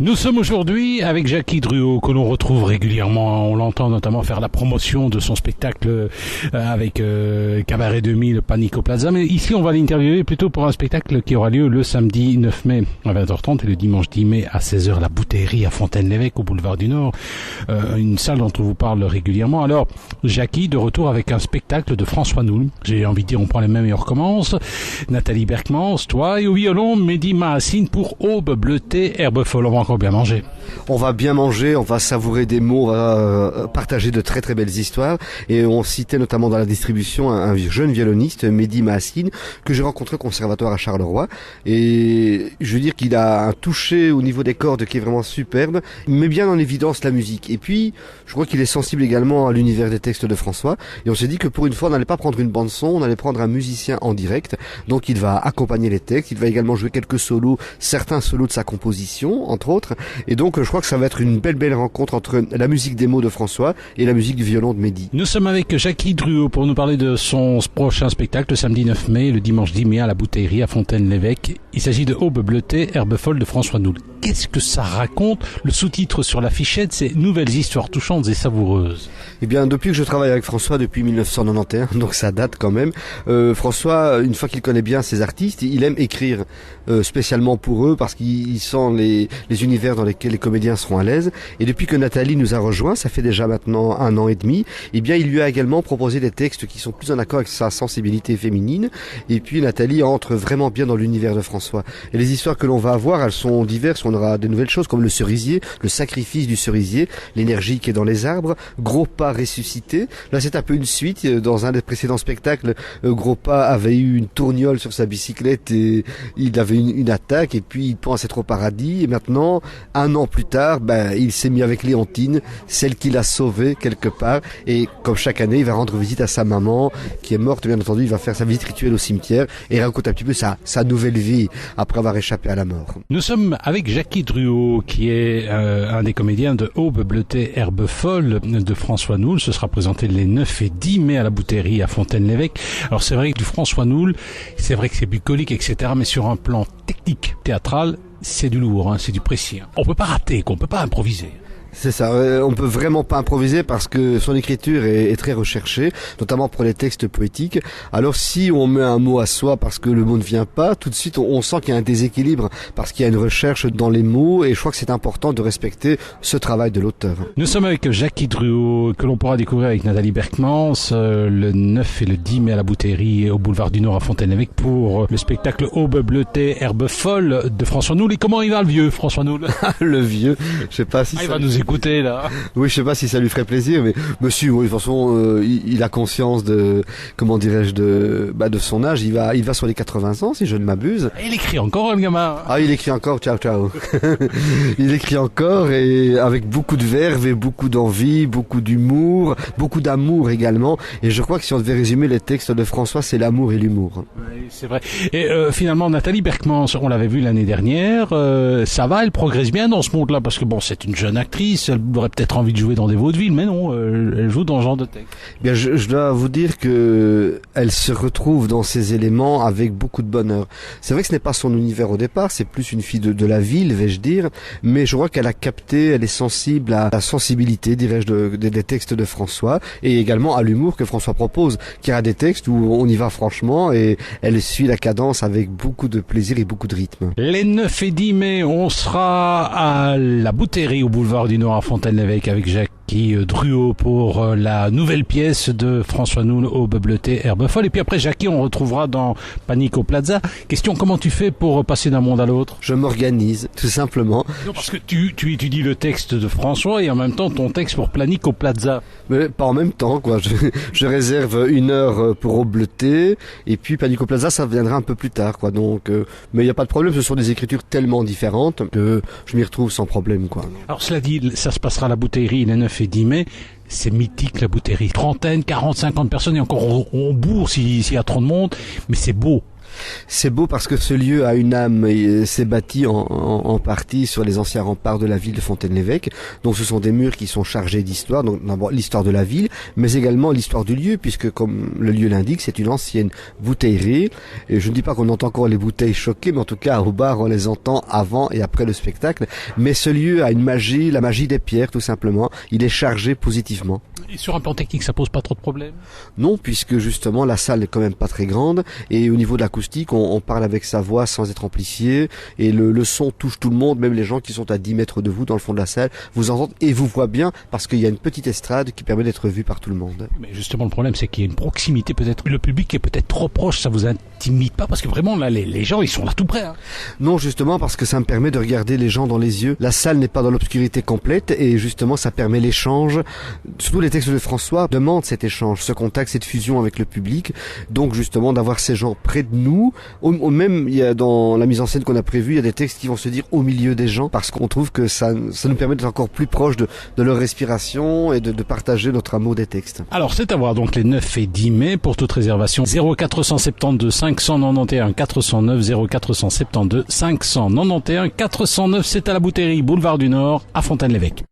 Nous sommes aujourd'hui avec Jackie Druot, que l'on retrouve régulièrement. On l'entend notamment faire la promotion de son spectacle avec Cabaret 2000, Panic au Plaza. Mais ici, on va l'interviewer plutôt pour un spectacle qui aura lieu le samedi 9 mai à 20h30 et le dimanche 10 mai à 16h, la Bouteillerie à Fontaine-l'Évêque au boulevard du Nord. Une salle dont on vous parle régulièrement. Alors, Jackie, de retour avec un spectacle de François Noul. J'ai envie de dire, on prend les mêmes et on recommence. Nathalie Berkmans, toi, et au violon, Mehdi Mahassine pour Aube bleutée, herbe folle. On va encore bien manger. On va bien manger, on va savourer des mots, on va partager de très très belles histoires. Et on citait notamment dans la distribution un jeune violoniste, Mehdi Mahassine, que j'ai rencontré au conservatoire à Charleroi. Et je veux dire qu'il a un toucher au niveau des cordes qui est vraiment superbe. Il met bien en évidence la musique. Et puis, je crois qu'il est sensible également à l'univers des textes de François. Et on s'est dit que pour une fois, on n'allait pas prendre une bande son, on allait prendre un musicien en direct. Donc il va accompagner les textes, il va également jouer quelques solos, certains solos de sa composition, entre autres. Et donc je crois que ça va être une belle rencontre entre la musique des mots de François et la musique du violon de Mehdi. Nous sommes avec Jackie Druot pour nous parler de son prochain spectacle le samedi 9 mai, le dimanche 10 mai à la Bouteillerie à Fontaine-l'Évêque. Il s'agit de Aube bleutée, herbe folle de François Noul. Qu'est-ce que ça raconte? Le sous-titre sur l'affichette, c'est Nouvelles histoires touchantes et savoureuses. Eh bien, depuis que je travaille avec François depuis 1991, donc ça date quand même, François, une fois qu'il connaît bien ses artistes, il aime écrire spécialement pour eux parce qu'il sent les univers dans lesquels les comédiens seront à l'aise. Et depuis que Nathalie nous a rejoints, ça fait déjà maintenant 1 an et demi, eh bien il lui a également proposé des textes qui sont plus en accord avec sa sensibilité féminine. Et puis Nathalie entre vraiment bien dans l'univers de François. Et les histoires que l'on va avoir, elles sont diverses. On aura des nouvelles choses comme le cerisier, le sacrifice du cerisier, l'énergie qui est dans les arbres, Gros Pas ressuscité. Là c'est un peu une suite. Dans un des précédents spectacles, Gros Pas avait eu une tourniole sur sa bicyclette et il avait une attaque et puis il pense être au paradis. Et maintenant, 1 an plus tard, il s'est mis avec Léontine, celle qui l'a sauvé quelque part. Et comme chaque année, il va rendre visite à sa maman qui est morte. Bien entendu, il va faire sa visite rituelle au cimetière et raconte un petit peu sa nouvelle vie après avoir échappé à la mort. Nous sommes avec Jackie Druot, qui est un des comédiens de Aube bleutée, herbe folle de François Noul. Ce sera présenté les 9 et 10 mai à la Bouteillerie à Fontaine-l'Évêque. Alors c'est vrai que du François Noul, c'est vrai que c'est bucolique, etc. Mais sur un plan technique, théâtral, c'est du lourd, c'est du précis. On peut pas rater, on peut pas improviser. C'est ça, on peut vraiment pas improviser parce que son écriture est très recherchée, notamment pour les textes poétiques. Alors si on met un mot à soi parce que le mot ne vient pas, tout de suite on sent qu'il y a un déséquilibre parce qu'il y a une recherche dans les mots et je crois que c'est important de respecter ce travail de l'auteur. Nous sommes avec Jackie Druot, que l'on pourra découvrir avec Nathalie Berkmans le 9 et le 10 mai à la Bouteillerie au boulevard du Nord à Fontaine-l'Évêque pour le spectacle Aube bleutée, herbe folle de François Noul. Et comment il va le vieux François Noul? Le vieux, je sais pas si il va nous écouter là. Oui, je sais pas si ça lui ferait plaisir, mais monsieur, oui, de toute façon, il a conscience de, comment dirais-je, de son âge. Il va sur les 80 ans, si je ne m'abuse. Il écrit encore, le gamin. Ah, il écrit encore, ciao. Il écrit encore et avec beaucoup de verve et beaucoup d'envie, beaucoup d'humour, beaucoup d'amour également. Et je crois que si on devait résumer les textes de François, c'est l'amour et l'humour. Oui, c'est vrai. Et finalement, Nathalie Berkmans, on l'avait vu l'année dernière, ça va, elle progresse bien dans ce monde-là, parce que bon, c'est une jeune actrice, elle aurait peut-être envie de jouer dans des vaudevilles, mais non, elle joue dans ce genre de texte. Bien, je dois vous dire que elle se retrouve dans ces éléments avec beaucoup de bonheur. C'est vrai que ce n'est pas son univers au départ, c'est plus une fille de la ville, vais-je dire, mais je crois qu'elle a capté, elle est sensible à la sensibilité, dirais-je, des textes de François, et également à l'humour que François propose, qui a des textes où on y va franchement, et elle suit la cadence avec beaucoup de plaisir et beaucoup de rythme. Les 9 et 10 mai, on sera à la Bouteillerie au boulevard du Nord à Fontaine-l'Évêque avec Jackie Druot pour la nouvelle pièce de François Noul, Aube bleutée, herbe folle. Et puis après Jackie, on retrouvera dans Panic au Plaza. Question, comment tu fais pour passer d'un monde à l'autre? Je m'organise, tout simplement. Non, parce que tu étudies le texte de François et en même temps ton texte pour Panic au Plaza. Mais pas en même temps, quoi. Je réserve 1 heure pour Aube bleutée et puis Panic au Plaza, ça viendra un peu plus tard, quoi. Donc, mais il n'y a pas de problème, ce sont des écritures tellement différentes que je m'y retrouve sans problème, quoi. Alors cela dit, ça se passera à la Bouteillerie les 9 et 10 mai. C'est mythique la Bouteillerie. 30, 40, 50 personnes et encore on bourre s'il y a trop de monde, mais c'est beau. C'est beau parce que ce lieu a une âme et s'est bâti en partie sur les anciens remparts de la ville de Fontaine-l'Évêque. Donc ce sont des murs qui sont chargés d'histoire, donc d'abord l'histoire de la ville, mais également l'histoire du lieu, puisque comme le lieu l'indique, c'est une ancienne bouteillerie. Et je ne dis pas qu'on entend encore les bouteilles choquées, mais en tout cas au bar on les entend avant et après le spectacle. Mais ce lieu a une magie, la magie des pierres tout simplement. Il est chargé positivement. Et sur un plan technique, ça pose pas trop de problèmes? Non, puisque justement la salle n'est quand même pas très grande et au niveau de l'acoustique, on parle avec sa voix sans être amplifié et le son touche tout le monde, même les gens qui sont à 10 mètres de vous dans le fond de la salle vous entendent et vous voient bien parce qu'il y a une petite estrade qui permet d'être vue par tout le monde. Mais justement le problème c'est qu'il y a une proximité, peut-être le public est peut-être trop proche, ça vous intimide pas parce que vraiment là les gens ils sont là tout près. Hein. Non, justement parce que ça me permet de regarder les gens dans les yeux. La salle n'est pas dans l'obscurité complète et justement ça permet l'échange. Surtout les textes de François demandent cet échange, ce contact, cette fusion avec le public. Donc justement d'avoir ces gens près de nous. Même il y a dans la mise en scène qu'on a prévue, il y a des textes qui vont se dire au milieu des gens parce qu'on trouve que ça nous permet d'être encore plus proche de leur respiration et de partager notre amour des textes. Alors c'est à voir donc les 9 et 10 mai. Pour toute réservation 0472 591 409 0472 591 409. C'est à la Bouteillerie Boulevard du Nord à Fontaine-l'Évêque.